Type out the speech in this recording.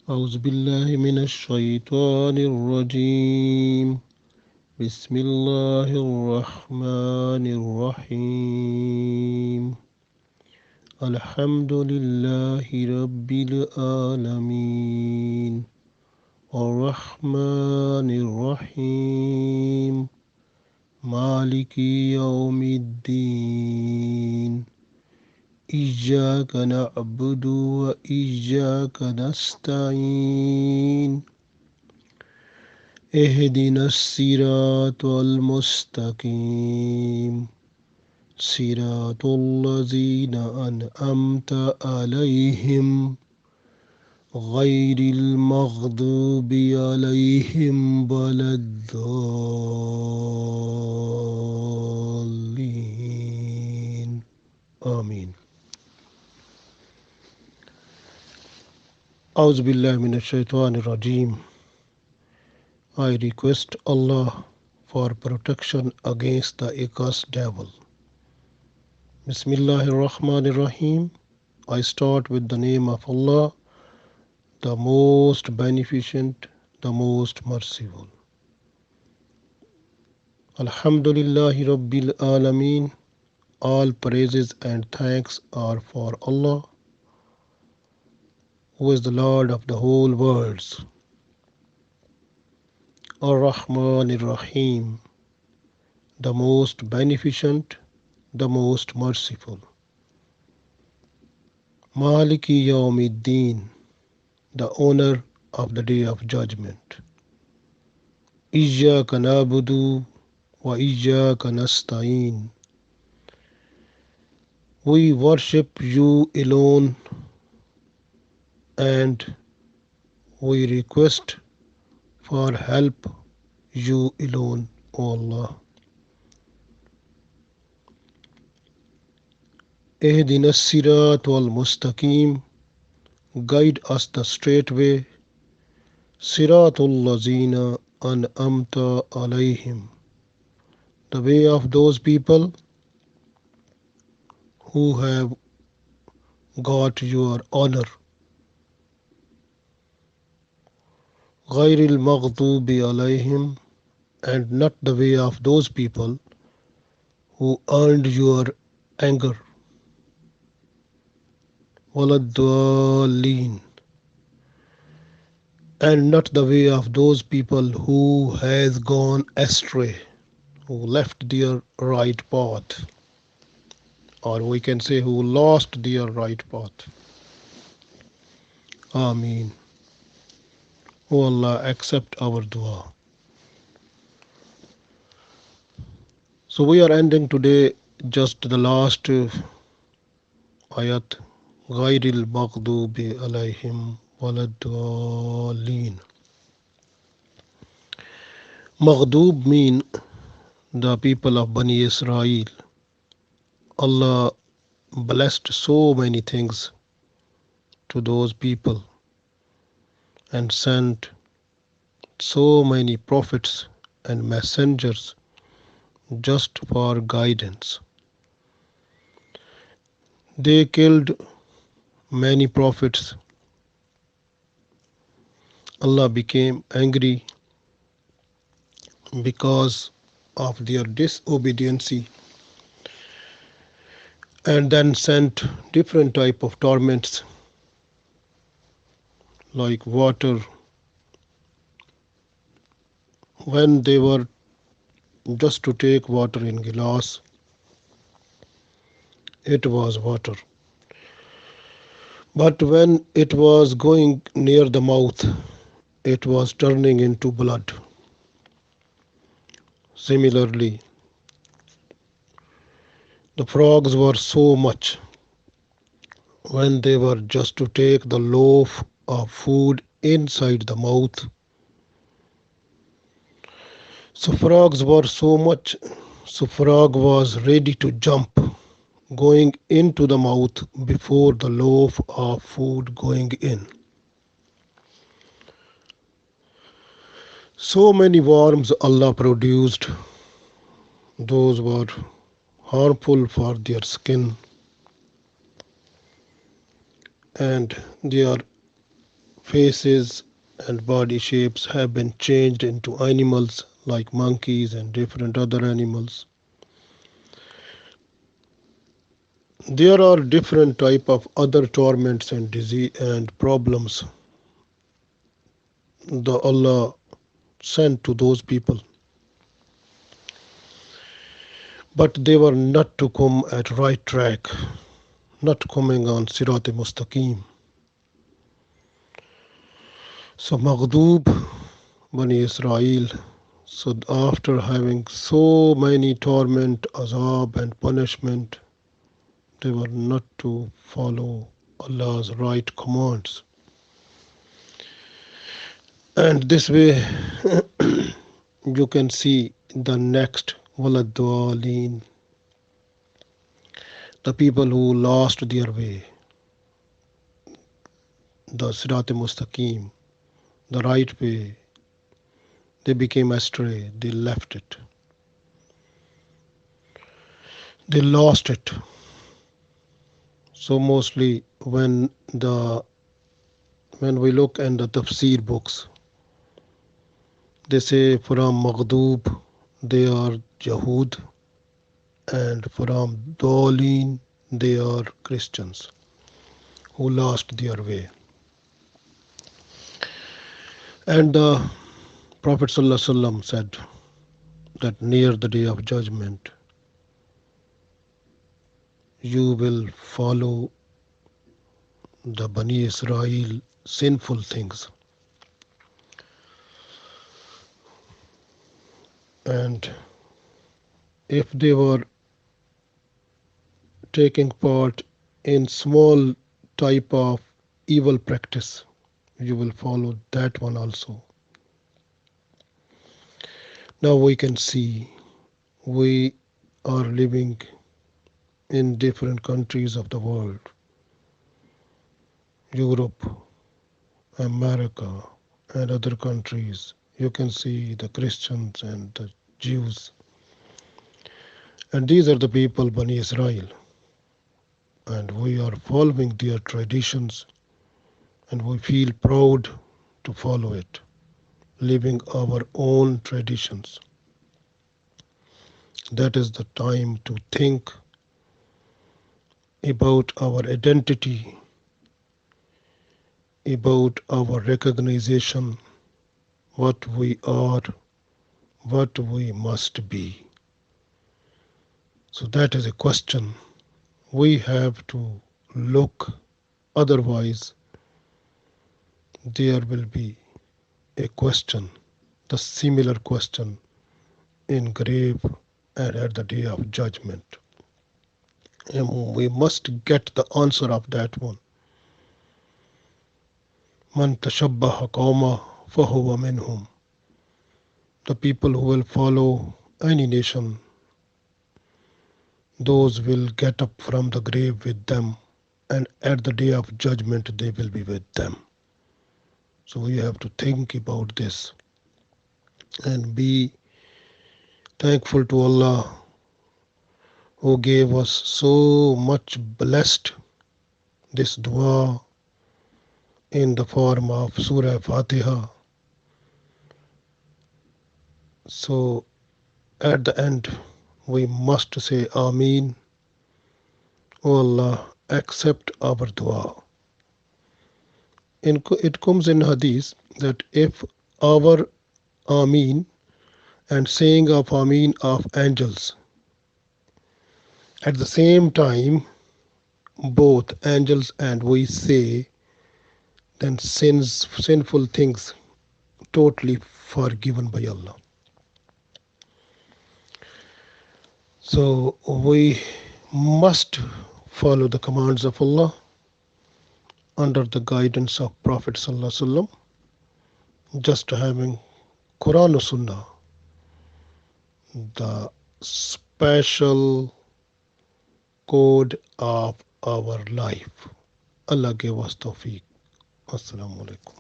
أعوذ بالله من الشيطان الرجيم بسم الله الرحمن الرحيم الحمد لله رب العالمين الرحمن الرحيم مالiki Yawmid-Deen Iyyaaka na'budu wa Iyyaaka nasta'een Ihdinas-Siraatal-Mustaqeem Siraatal-lazeena an'amta alaihim ghayril-maghdoobi alaihim lad-daaalleen. Ameen. A'udhu billahi minash-shaytanir-rajeem. I request Allah for protection against the accursed devil. Bismillaahir-Rahmaanir-Raheem. I start with the name of Allah, the most beneficent, the most merciful. Alhamdu, Rabbil aalameen. All praises and thanks are for Allah, who is the Lord of the whole worlds. Ar-Rahmaanir-Raheem, the most beneficent, the most merciful. Maaliki Yawmid-Deen, the owner of the day of judgment. Iyyaaka na'budu wa Iyyaaka nasta'een. We worship you alone and we request for help you alone, O Allah. Ihdinas-Siraatal-Mustaqeem, guide us the straight way. Siraatal-lazeena an'amta alaihim, the way of those people who have got your honor. Ghayril-maghdoobi alaihim, and not the way of those people who earned your anger. Lad-daaalleen, and not the way of those people who has gone astray, who left their right path, or we can say who lost their right path. Ameen. O Allah, accept our dua. So we are ending today just the last ayat, ghayril-maghdoobi alaihim lad-daaalleen. Maghdoob mean the people of Bani Israel. Allah blessed so many things to those people and sent so many prophets and messengers just for guidance. They killed many prophets. Allah became angry because of their disobedience and then sent different type of torments like water. When they were just to take water in glass, it was water. But when it was going near the mouth, it was turning into blood. Similarly, the frogs were so much. When they were just to take the loaf of food inside the mouth, so frogs were so much, so frog was ready to jump, going into the mouth before the loaf of food going in. So many worms Allah produced. Those were harmful for their skin and their faces and body shapes have been changed into animals like monkeys and different other animals. There are different type of other torments and disease and problems the Allah sent to those people, but they were not to come at right track, not coming on Siraatal-Mustaqeem. So Maghdoob Bani Israel, so after having so many torment, azab and punishment, they were not to follow Allah's right commands. And this way you can see the next lad-daaalleen, the people who lost their way, the Siraatal-Mustaqeem, the right way, they became astray, they left it, they lost it. So mostly when we look in the tafsir books, they say from Maghdoob they are Yahud, and from Daalleen they are Christians who lost their way. And the Prophet ﷺ said that near the day of judgment you will follow the Bani Israel sinful things, and if they were taking part in small type of evil practice, you will follow that one also. Now we can see we are living in different countries of the world, Europe, America, and other countries. You can see the Christians and the Jews. And these are the people, Bani Israel. And we are following their traditions, and we feel proud to follow it, living our own traditions. That is the time to think about our identity, about our recognition, what we are, what we must be. So that is a question we have to look, otherwise there will be a question, the similar question in grave and at the day of judgment. And we must get the answer of that one. Man tashabbaha qawma fahuwa minhum. The people who will follow any nation, those will get up from the grave with them, and at the day of judgment they will be with them. So we have to think about this and be thankful to Allah who gave us so much blessed this dua in the form of Surah Fatiha. So at the end we must say Ameen. O Allah, accept our dua. It comes in Hadith that if our Ameen and saying of Ameen of angels, at the same time both angels and we say, then sinful things totally forgiven by Allah. So we must follow the commands of Allah under the guidance of Prophet ﷺ, just having Quran and Sunnah, the special code of our life. Allah gave us tawfiq. Assalamu alaikum.